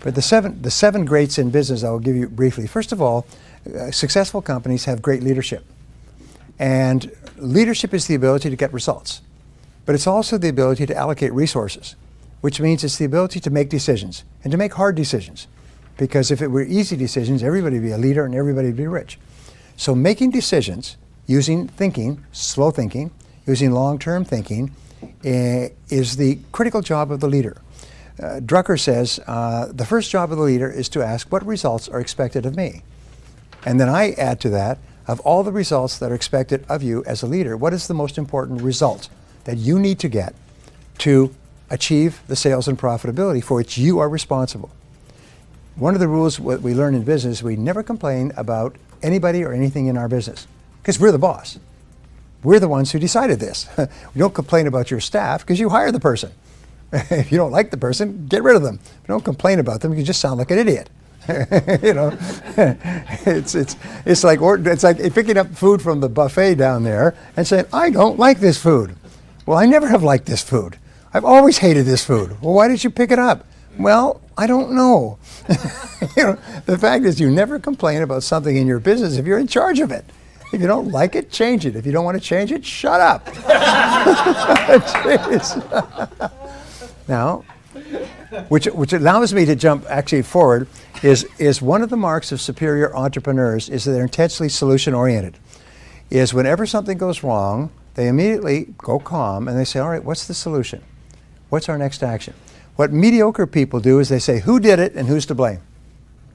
But the seven greats in business I will give you briefly. First of all, successful companies have great leadership. And leadership is the ability to get results. But it's also the ability to allocate resources, which means it's the ability to make decisions and to make hard decisions. Because if it were easy decisions, everybody would be a leader and everybody would be rich. So making decisions using thinking, slow thinking, using long-term thinking, is the critical job of the leader. Drucker says, the first job of the leader is to ask what results are expected of me. And then I add to that, of all the results that are expected of you as a leader, what is the most important result that you need to get to achieve the sales and profitability for which you are responsible? One of the rules what we learn in business, we never complain about anybody or anything in our business, because we're the boss. We're the ones who decided this. We don't complain about your staff because you hire the person. If you don't like the person, get rid of them. Don't complain about them. You just sound like an idiot. You know, it's like picking up food from the buffet down there and saying, I don't like this food. Well, I never have liked this food. I've always hated this food. Well, why did you pick it up? Well, I don't know. You know, the fact is you never complain about something in your business if you're in charge of it. If you don't like it, change it. If you don't want to change it, shut up. Now, which allows me to jump actually forward, is one of the marks of superior entrepreneurs is that they're intensely solution-oriented. Is whenever something goes wrong, they immediately go calm and they say, all right, what's the solution? What's our next action? What mediocre people do is they say, who did it and who's to blame?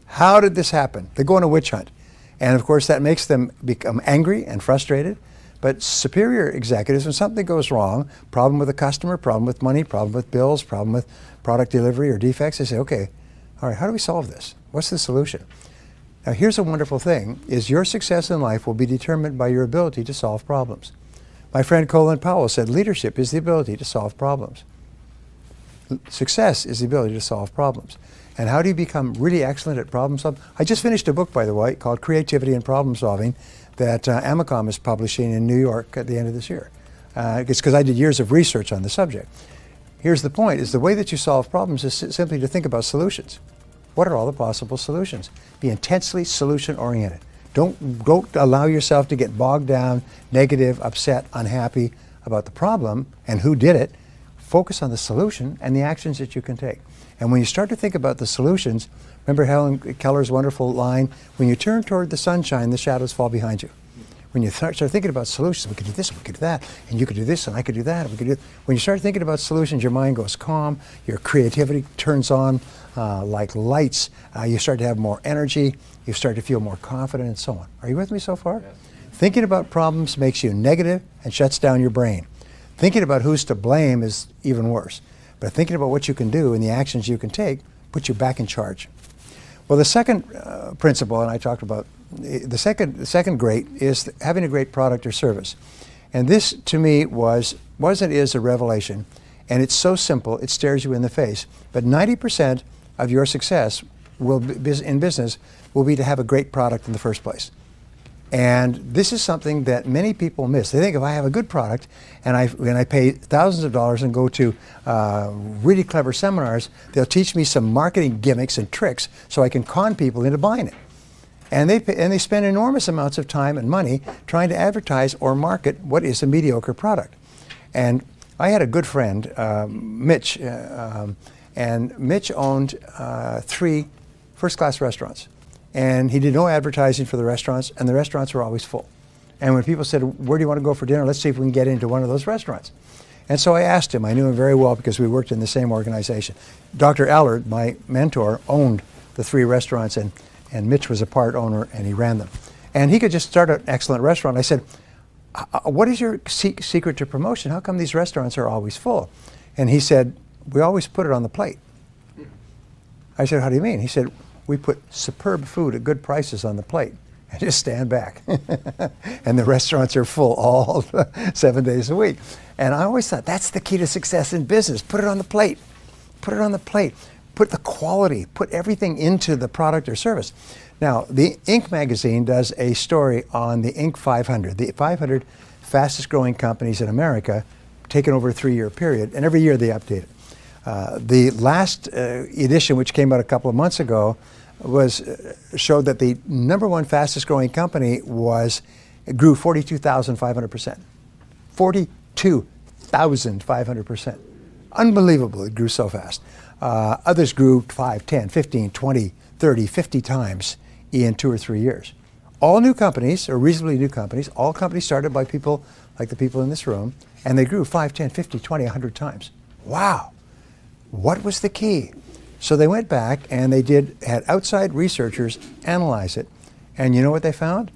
How did this happen? They go on a witch hunt. And of course that makes them become angry and frustrated. But superior executives, when something goes wrong, problem with a customer, problem with money, problem with bills, problem with product delivery or defects, they say, okay, all right, how do we solve this? What's the solution? Now here's a wonderful thing, is your success in life will be determined by your ability to solve problems. My friend Colin Powell said, leadership is the ability to solve problems. Success is the ability to solve problems. And how do you become really excellent at problem solving? I just finished a book, by the way, called Creativity and Problem Solving that Amicom is publishing in New York at the end of this year. It's because I did years of research on the subject. Here's the point, is the way that you solve problems is simply to think about solutions. What are all the possible solutions? Be intensely solution-oriented. Don't allow yourself to get bogged down, negative, upset, unhappy about the problem and who did it. Focus on the solution and the actions that you can take. And when you start to think about the solutions, remember Helen Keller's wonderful line, when you turn toward the sunshine, the shadows fall behind you. When you start thinking about solutions, we could do this, we could do that, and you could do this, and I could do that, and we could do. When you start thinking about solutions, your mind goes calm, your creativity turns on like lights, you start to have more energy, you start to feel more confident, and so on. Are you with me so far? Yes. Thinking about problems makes you negative and shuts down your brain. Thinking about who's to blame is even worse. But thinking about what you can do and the actions you can take puts you back in charge. Well, the second principle, and I talked about, the second great is having a great product or service. And this, to me, was and is a revelation. And it's so simple, it stares you in the face. But 90% of your success in business will be to have a great product in the first place. And this is something that many people miss. They think if I have a good product and I pay thousands of dollars and go to really clever seminars, they'll teach me some marketing gimmicks and tricks so I can con people into buying it. And they spend enormous amounts of time and money trying to advertise or market what is a mediocre product. And I had a good friend, Mitch, and Mitch owned 3 first-class restaurants. And he did no advertising for the restaurants, and the restaurants were always full. And when people said, where do you want to go for dinner? Let's see if we can get into one of those restaurants. And so I asked him. I knew him very well because we worked in the same organization. Dr. Allard, my mentor, owned the 3 restaurants, and Mitch was a part owner, and he ran them. And he could just start an excellent restaurant. I said, what is your secret to promotion? How come these restaurants are always full? And he said, we always put it on the plate. I said, how do you mean? He said, we put superb food at good prices on the plate and just stand back. And the restaurants are full all 7 days a week. And I always thought that's the key to success in business. Put it on the plate. Put it on the plate. Put the quality, put everything into the product or service. Now, the Inc. magazine does a story on the Inc. 500, the 500 fastest growing companies in America, taken over a 3-year period, and every year they update it. The last edition, which came out a couple of months ago, showed that the number one fastest growing company grew 42,500%. 42,500%. Unbelievable, it grew so fast. Others grew 5, 10, 15, 20, 30, 50 times in 2 or 3 years. All new companies, or reasonably new companies, all companies started by people like the people in this room, and they grew 5, 10, 50, 20, 100 times. Wow. What was the key? So they went back and they had outside researchers analyze it, and you know what they found?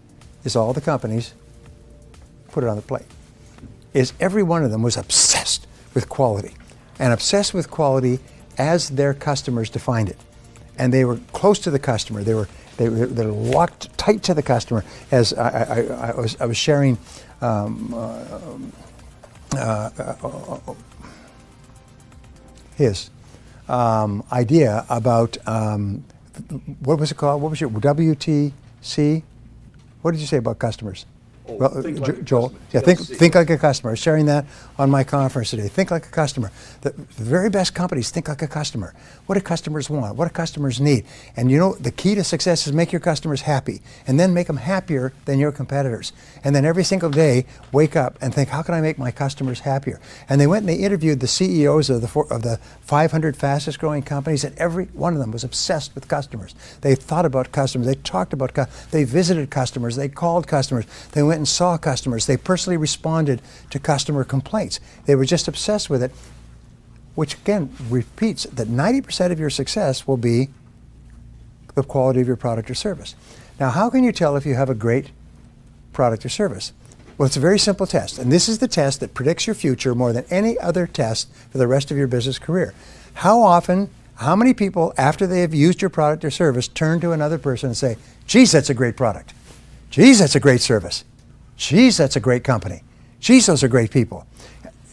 Is all the companies put it on the plate. Is every one of them was obsessed with quality, and obsessed with quality as their customers defined it. And they were close to the customer. They're locked tight to the customer. As I was sharing his idea about what was it called? What was your WTC? What did you say about customers? Well, like Joel, yeah, think like a customer. Sharing that on my conference today. Think like a customer. The very best companies think like a customer. What do customers want? What do customers need? And you know, the key to success is make your customers happy, and then make them happier than your competitors. And then every single day, wake up and think, how can I make my customers happier? And they went and they interviewed the CEOs of the 500 fastest growing companies, and every one of them was obsessed with customers. They thought about customers. They talked about customers. They visited customers. They called customers. They went and saw customers. They personally responded to customer complaints. They were just obsessed with it, which again repeats that 90% of your success will be the quality of your product or service. Now, how can you tell if you have a great product or service? Well, it's a very simple test, and this is the test that predicts your future more than any other test for the rest of your business career. How many people, after they have used your product or service, turn to another person and say, geez, that's a great product. Geez, that's a great service. Geez, that's a great company. Geez, those are great people.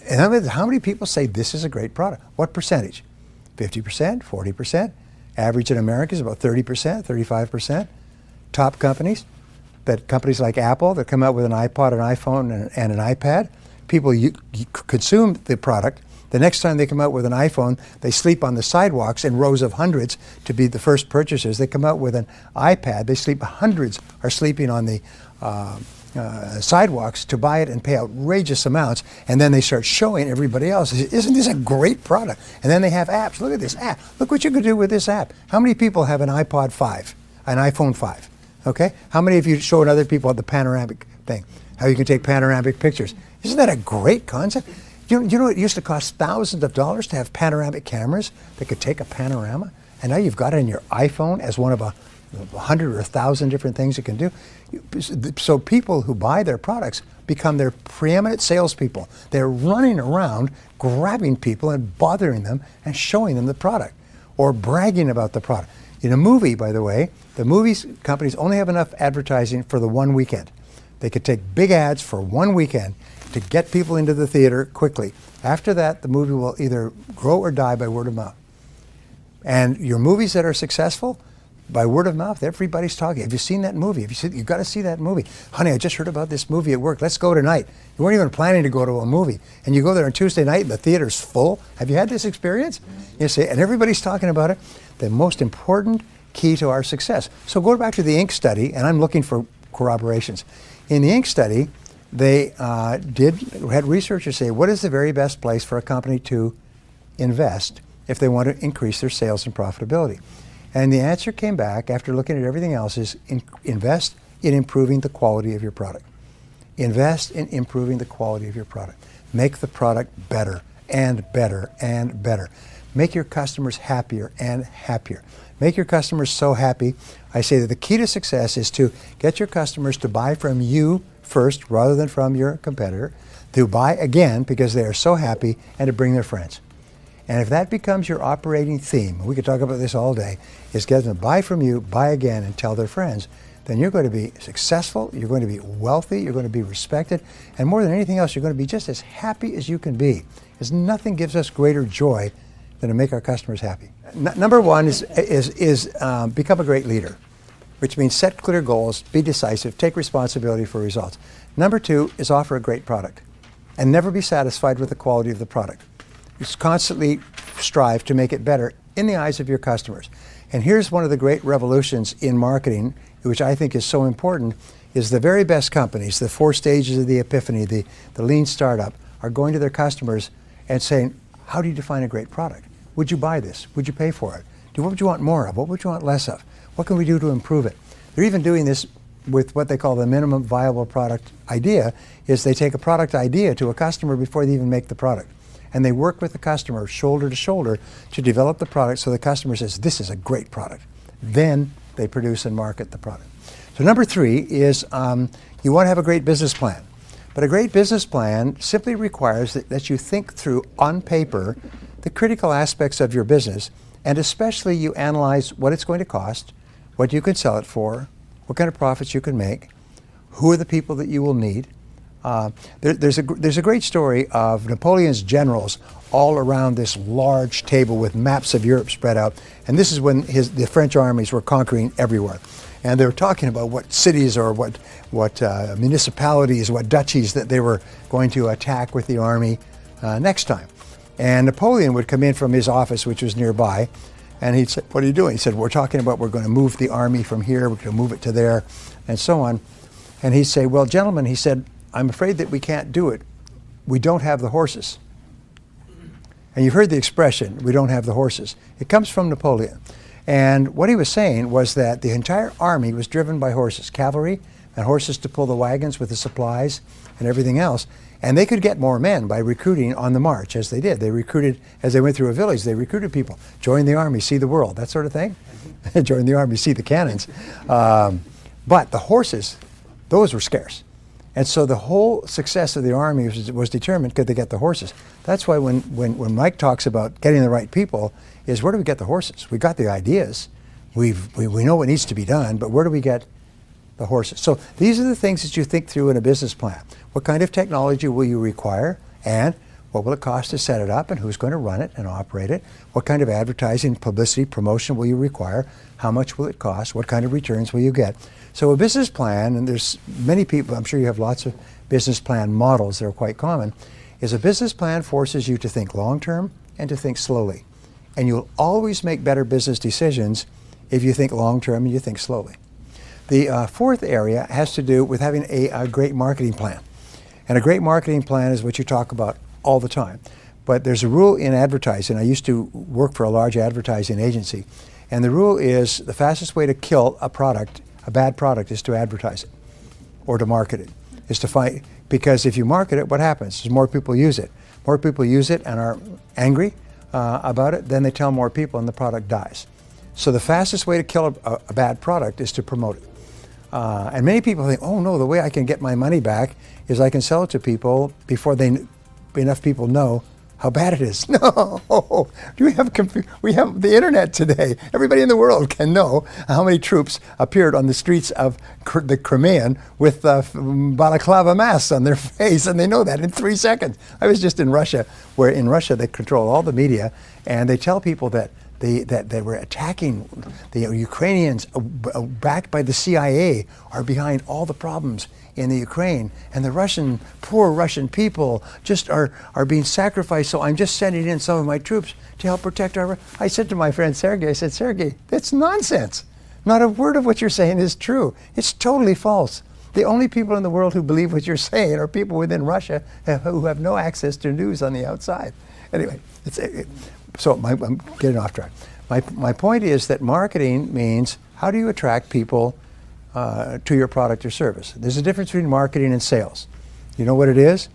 And how many people say this is a great product? What percentage? 50%, 40%? Average in America is about 30%, 35%. Top companies like Apple that come out with an iPod, an iPhone, and an iPad, people consume the product. The next time they come out with an iPhone, they sleep on the sidewalks in rows of hundreds to be the first purchasers. They come out with an iPad, they sleep, hundreds are sleeping on the sidewalks to buy it and pay outrageous amounts, and then they start showing everybody else, isn't this a great product? And then they have apps. Look at this app. Look what you can do with this app. How many people have an iPod 5, an iPhone 5? Okay? How many of you showing other people the panoramic thing? How you can take panoramic pictures. Isn't that a great concept? You know it used to cost thousands of dollars to have panoramic cameras that could take a panorama? And now you've got it in your iPhone as one of 100 or 1,000 different things it can do. So people who buy their products become their preeminent salespeople. They're running around grabbing people and bothering them and showing them the product or bragging about the product. In a movie, by the way, the movies companies only have enough advertising for the one weekend. They could take big ads for one weekend to get people into the theater quickly. After that, the movie will either grow or die by word of mouth. And your movies that are successful, by word of mouth, everybody's talking. Have you seen that movie? You've got to see that movie. Honey, I just heard about this movie at work. Let's go tonight. You weren't even planning to go to a movie. And you go there on Tuesday night and the theater's full. Have you had this experience? You see, and everybody's talking about it. The most important key to our success. So go back to the Inc. study, and I'm looking for corroborations. In the Inc. study, they had researchers say, what is the very best place for a company to invest if they want to increase their sales and profitability? And the answer came back after looking at everything else is invest in improving the quality of your product. Invest in improving the quality of your product. Make the product better and better and better. Make your customers happier and happier. Make your customers so happy. I say that the key to success is to get your customers to buy from you first rather than from your competitor, to buy again because they are so happy, and to bring their friends. And if that becomes your operating theme, we could talk about this all day, is get them to buy from you, buy again, and tell their friends, then you're going to be successful, you're going to be wealthy, you're going to be respected, and more than anything else, you're going to be just as happy as you can be. Because nothing gives us greater joy than to make our customers happy. Number one is become a great leader, which means set clear goals, be decisive, take responsibility for results. Number two is offer a great product and never be satisfied with the quality of the product. It's constantly strive to make it better in the eyes of your customers. And here's one of the great revolutions in marketing, which I think is so important, is the very best companies, the 4 stages of the epiphany, the lean startup, are going to their customers and saying, how do you define a great product? Would you buy this? Would you pay for it? What would you want more of? What would you want less of? What can we do to improve it? They're even doing this with what they call the minimum viable product idea, is they take a product idea to a customer before they even make the product. And they work with the customer shoulder to shoulder to develop the product so the customer says, this is a great product. Then they produce and market the product. So number 3 is you want to have a great business plan. But a great business plan simply requires that you think through on paper the critical aspects of your business, and especially you analyze what it's going to cost, what you can sell it for, what kind of profits you can make, who are the people that you will need. There's a great story of Napoleon's generals all around this large table with maps of Europe spread out. And this is when the French armies were conquering everywhere. And they were talking about what cities or what municipalities, what duchies that they were going to attack with the army next time. And Napoleon would come in from his office, which was nearby, and he'd say, what are you doing? He said, we're talking about we're going to move the army from here, we're going to move it to there, and so on. And he'd say, well, gentlemen, he said, I'm afraid that we can't do it. We don't have the horses. And you've heard the expression, we don't have the horses. It comes from Napoleon. And what he was saying was that the entire army was driven by horses, cavalry, and horses to pull the wagons with the supplies and everything else. And they could get more men by recruiting on the march, as they did. They recruited, as they went through a village, they recruited people. Join the army, see the world, that sort of thing. Join the army, see the cannons. But the horses, those were scarce. And so the whole success of the army was determined, could they get the horses? That's why when Mike talks about getting the right people, is where do we get the horses? We got the ideas. We know what needs to be done, but where do we get the horses? So these are the things that you think through in a business plan. What kind of technology will you require, and what will it cost to set it up, and who's going to run it and operate it? What kind of advertising, publicity, promotion will you require? How much will it cost? What kind of returns will you get? So a business plan, and there's many people, I'm sure you have lots of business plan models that are quite common, is a business plan forces you to think long-term and to think slowly. And you'll always make better business decisions if you think long-term and you think slowly. The 4th area has to do with having a great marketing plan. And a great marketing plan is what you talk about all the time. But there's a rule in advertising. I used to work for a large advertising agency. And the rule is the fastest way to kill a product, a bad product, is to advertise it or to market it. Is to find, because if you market it, what happens? Is more people use it. More people use it and are angry about it, then they tell more people and the product dies. So the fastest way to kill a bad product is to promote it. And many people think, oh no, the way I can get my money back is I can sell it to people before enough people know how bad it is. No, we have the internet today. Everybody in the world can know how many troops appeared on the streets of the Crimean with balaclava masks on their face, and they know that in 3 seconds. I was just in Russia, where in Russia they control all the media, and they tell people that they were attacking the Ukrainians, backed by the CIA, are behind all the problems in the Ukraine, and the poor Russian people just are being sacrificed. So I'm just sending in some of my troops to help protect our. I said to my friend Sergey, I said, Sergey, that's nonsense. Not a word of what you're saying is true. It's totally false. The only people in the world who believe what you're saying are people within Russia who have no access to news on the outside. Anyway, so I'm getting off track. My point is that marketing means how do you attract people to your product or service. There's a difference between marketing and sales. You know what it is?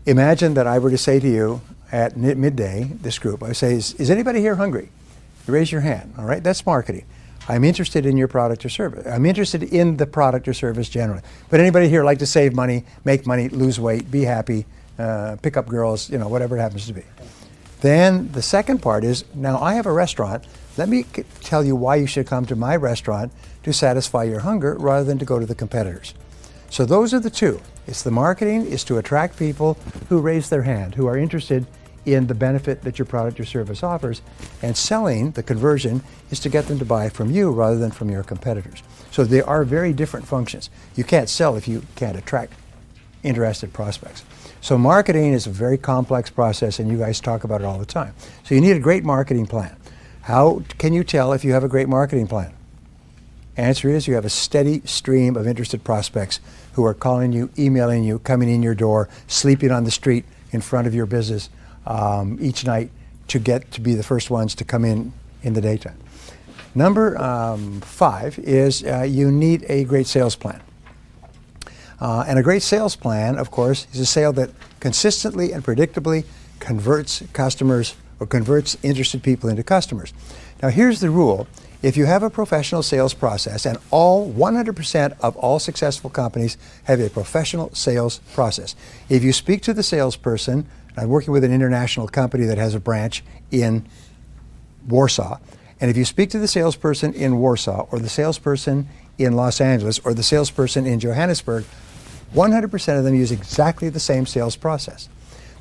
Imagine that I were to say to you at midday, this group, I say, is anybody here hungry? You raise your hand, all right? That's marketing. I'm interested in your product or service. I'm interested in the product or service generally. But anybody here like to save money, make money, lose weight, be happy, pick up girls, whatever it happens to be. Then the second part is, now I have a restaurant. Let me tell you why you should come to my restaurant to satisfy your hunger rather than to go to the competitors. So those are the two. It's the marketing is to attract people who raise their hand, who are interested in the benefit that your product or service offers. And selling, the conversion, is to get them to buy from you rather than from your competitors. So they are very different functions. You can't sell if you can't attract interested prospects. So marketing is a very complex process, and you guys talk about it all the time. So you need a great marketing plan. How can you tell if you have a great marketing plan? Answer is you have a steady stream of interested prospects who are calling you, emailing you, coming in your door, sleeping on the street in front of your business each night to get to be the first ones to come in the daytime. Number 5 is you need a great sales plan. And a great sales plan, of course, is a sale that consistently and predictably converts customers or converts interested people into customers. Now here's the rule. If you have a professional sales process, and 100% of all successful companies have a professional sales process. If you speak to the salesperson, I'm working with an international company that has a branch in Warsaw, and if you speak to the salesperson in Warsaw or the salesperson in Los Angeles or the salesperson in Johannesburg, 100% of them use exactly the same sales process.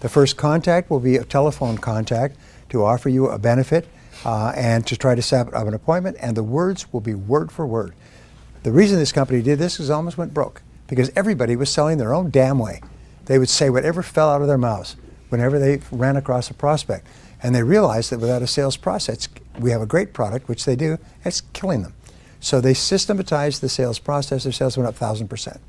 The first contact will be a telephone contact to offer you a benefit and to try to set up an appointment, and the words will be word for word. The reason this company did this is it almost went broke because everybody was selling their own damn way. They would say whatever fell out of their mouths whenever they ran across a prospect. And they realized that without a sales process, we have a great product, which they do, it's killing them. So they systematized the sales process. Their sales went up 1,000%.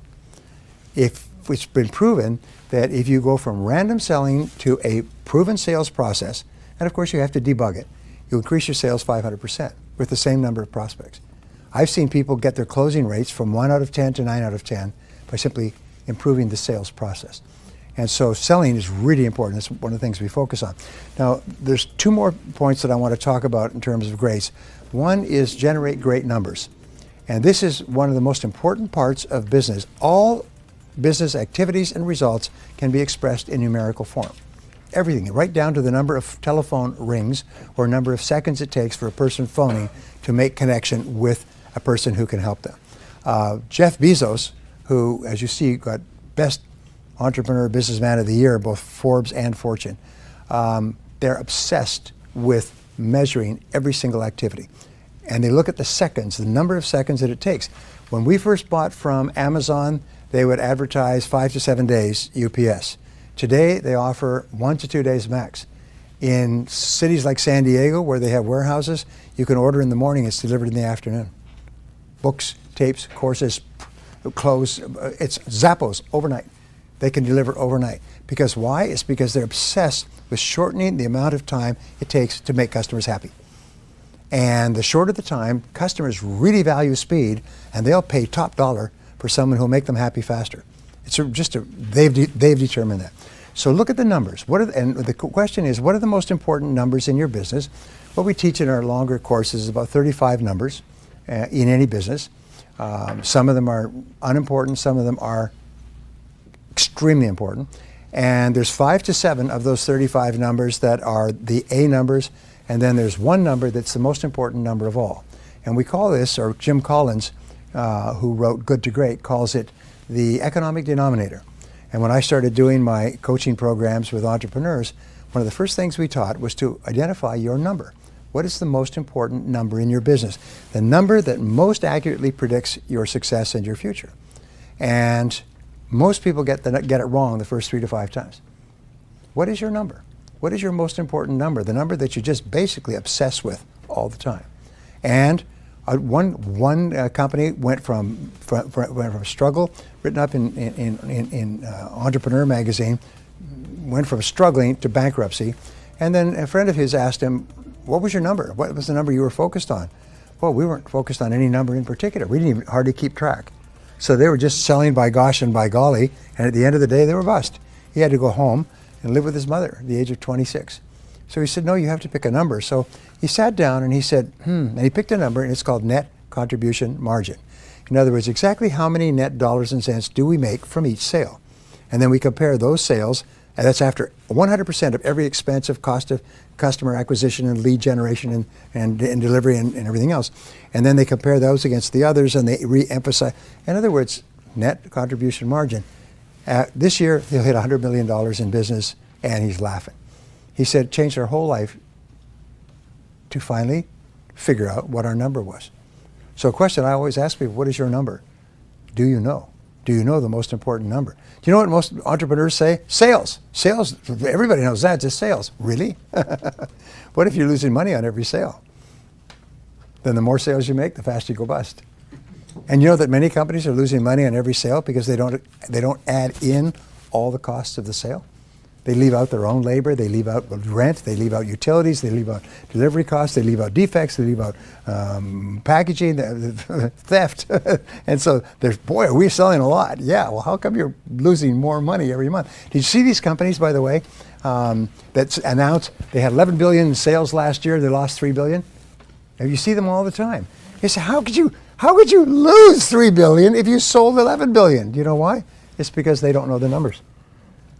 It's been proven that if you go from random selling to a proven sales process, and of course you have to debug it, you increase your sales 500% with the same number of prospects. I've seen people get their closing rates from 1 out of 10 to 9 out of 10 by simply improving the sales process. And so selling is really important. That's one of the things we focus on. Now, there's 2 more points that I want to talk about in terms of GREATS. One is generate great numbers. And this is one of the most important parts of business. All business activities and results can be expressed in numerical form. Everything, right down to the number of telephone rings or number of seconds it takes for a person phoning to make connection with a person who can help them. Jeff Bezos, who, as you see, got Best Entrepreneur Businessman of the Year, both Forbes and Fortune, they're obsessed with measuring every single activity. And they look at the seconds, the number of seconds that it takes. When we first bought from Amazon, they would advertise 5 to 7 days UPS. Today, they offer 1 to 2 days max. In cities like San Diego, where they have warehouses, you can order in the morning, it's delivered in the afternoon. Books, tapes, courses, clothes, it's Zappos overnight. They can deliver overnight. Because why? It's because they're obsessed with shortening the amount of time it takes to make customers happy. And the shorter the time, customers really value speed, and they'll pay top dollar for someone who'll make them happy faster. They've determined that. So look at the numbers. And the question is, what are the most important numbers in your business? What we teach in our longer courses is about 35 numbers in any business. Some of them are unimportant, some of them are extremely important. And there's 5 to 7 of those 35 numbers that are the A numbers, and then there's one number that's the most important number of all. And we call this, or Jim Collins, who wrote Good to Great, calls it the economic denominator. And when I started doing my coaching programs with entrepreneurs, one of the first things we taught was to identify your number. What is the most important number in your business? The number that most accurately predicts your success and your future. And most people get it wrong the first 3 to 5 times. What is your number? What is your most important number? The number that you just basically obsess with all the time. And one company went from struggle, written up in Entrepreneur magazine, went from struggling to bankruptcy. And then a friend of his asked him, what was your number? What was the number you were focused on? Well, we weren't focused on any number in particular. We didn't even hardly keep track. So they were just selling by gosh and by golly, and at the end of the day, they were bust. He had to go home and live with his mother at the age of 26. So he said, no, you have to pick a number. So he sat down and he said, and he picked a number, and it's called net contribution margin. In other words, exactly how many net dollars and cents do we make from each sale? And then we compare those sales, and that's after 100% of every expense of cost of customer acquisition and lead generation and delivery and everything else. And then they compare those against the others, and they re-emphasize. In other words, net contribution margin. This year, he'll hit $100 million in business, and he's laughing. He said, changed our whole life to finally figure out what our number was. So a question I always ask people, what is your number? Do you know? Do you know the most important number? Do you know what most entrepreneurs say? Sales. Sales, everybody knows that, just sales. Really? What if you're losing money on every sale? Then the more sales you make, the faster you go bust. And you know that many companies are losing money on every sale because they don't add in all the costs of the sale. They leave out their own labor, they leave out rent, they leave out utilities, they leave out delivery costs, they leave out defects, they leave out packaging, theft. And so there's, boy, are we selling a lot. Yeah, well, how come you're losing more money every month? Did you see these companies, by the way, that announced they had 11 billion in sales last year, they lost 3 billion? You see them all the time. You say, how could you lose 3 billion if you sold 11 billion? Do you know why? It's because they don't know the numbers.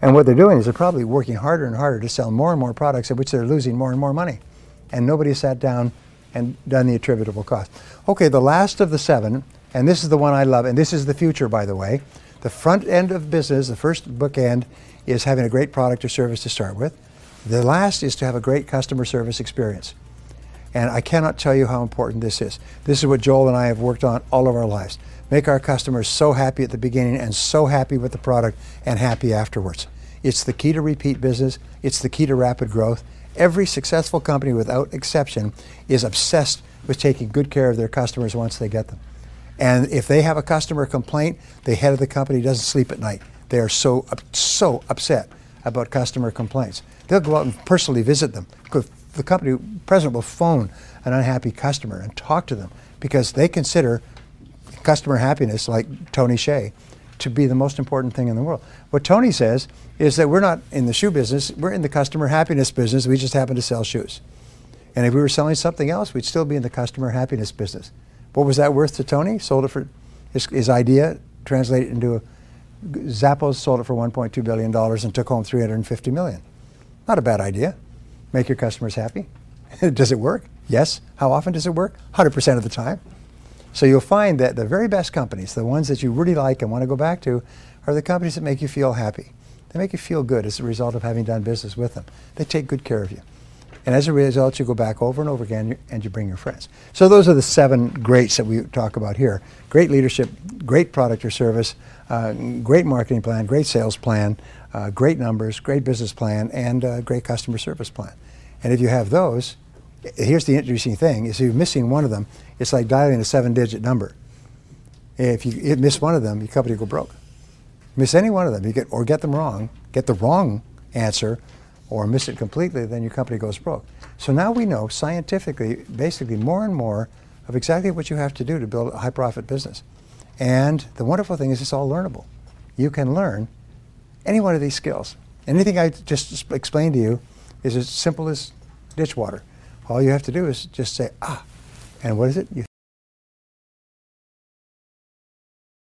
And what they're doing is they're probably working harder and harder to sell more and more products at which they're losing more and more money. And nobody has sat down and done the attributable cost. Okay, the last of the 7, and this is the one I love, and this is the future, by the way. The front end of business, the first bookend, is having a great product or service to start with. The last is to have a great customer service experience. And I cannot tell you how important this is. This is what Joel and I have worked on all of our lives. Make our customers so happy at the beginning and so happy with the product and happy afterwards. It's the key to repeat business. It's the key to rapid growth. Every successful company, without exception, is obsessed with taking good care of their customers once they get them. And if they have a customer complaint, the head of the company doesn't sleep at night. They are so upset about customer complaints. They'll go out and personally visit them. The company president will phone an unhappy customer and talk to them because they consider customer happiness, like Tony Hsieh, to be the most important thing in the world. What Tony says is that we're not in the shoe business, we're in the customer happiness business, we just happen to sell shoes. And if we were selling something else, we'd still be in the customer happiness business. What was that worth to Tony? Sold it for, his idea translated into Zappos sold it for $1.2 billion and took home $350 million. Not a bad idea. Make your customers happy. Does it work? Yes. How often does it work? 100% of the time. So you'll find that the very best companies, the ones that you really like and want to go back to, are the companies that make you feel happy. They make you feel good as a result of having done business with them. They take good care of you. And as a result, you go back over and over again and you bring your friends. So those are the 7 greats that we talk about here. Great leadership, great product or service, great marketing plan, great sales plan, great numbers, great business plan, and great customer service plan. And if you have those, here's the interesting thing, is if you're missing one of them, it's like dialing a 7-digit number. If you miss one of them, your company will go broke. Miss any one of them, get them wrong, get the wrong answer, or miss it completely, then your company goes broke. So now we know scientifically, basically more and more of exactly what you have to do to build a high profit business. And the wonderful thing is it's all learnable. You can learn any one of these skills. Anything I just explained to you is as simple as ditch water. All you have to do is just say, ah, and what is it? You